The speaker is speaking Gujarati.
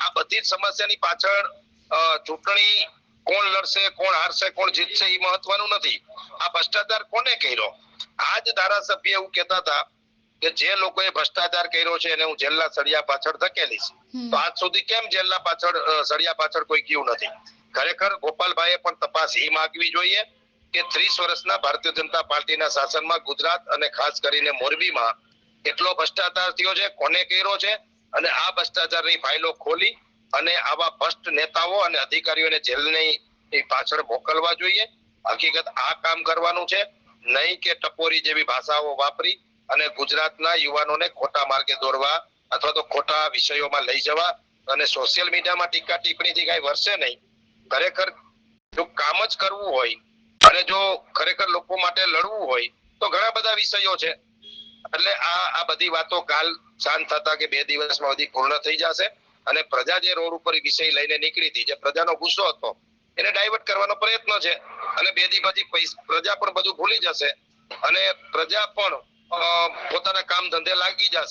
આ બધી જ સમસ્યાની પાછળ ચૂંટણી કોણ લડશે, કોણ હારશે, કોણ જીતશે એ મહત્વનું નથી. આ ભ્રષ્ટાચાર કોને કર્યો? આજ ધારાસભ્ય એવું કહેતા હતા કે જે લોકોએ ભ્રષ્ટાચાર કર્યો છે એને હું જેલના સળિયા પાછળ ધકેલીશ. તો આજ સુધી કેમ જેલના પાછળ સળિયા પાછળ કોઈ ગયું નથી? ખરેખર ગોપાલભાઈએ પણ તપાસ એ માંગવી જોઈએ કે 30 વર્ષના ભારતીય જનતા પાર્ટીના શાસનમાં ગુજરાત અને ખાસ કરીને મોરબીમાં કેટલો ભ્રષ્ટાચાર થયો છે, કોને કર્યો છે, અને આ ભ્રષ્ટાચારની ફાઇલો ખોલી અને આવા ભ્રષ્ટ નેતાઓ અને અધિકારીઓને જેલની પાછળ મોકલવા જોઈએ. હકીકત આ કામ કરવાનું છે, નહીં કે ટપોરી જેવી ભાષાઓ વાપરી અને ગુજરાતના યુવાનોને ખોટા માર્ગે દોરવા અથવા તો ખોટા વિષયોમાં લઈ જવા અને સોશિયલ મીડિયામાં ટીકા ટિપ્પણીથી કઈ વરસે નહીં. ખરેખર જો કામ જ કરવું હોય અને જો ખરેખર લોકો માટે લડવું હોય તો ઘણા બધા વિષયો છે. એટલે આ બધી વાતો કાલ શાંત થતા કે 2 દિવસમાં બધી પૂર્ણ થઈ જશે અને પ્રજા જે રોડ ઉપર વિષય લઈને નીકળી હતી, જે પ્રજાનો ગુસ્સો હતો એને ડાયવર્ટ કરવાનો પ્રયત્ન છે અને 2 દી પછી પ્રજા પણ બધું ભૂલી જશે અને પ્રજા પણ પોતાના કામ ધંધે લાગી જશે.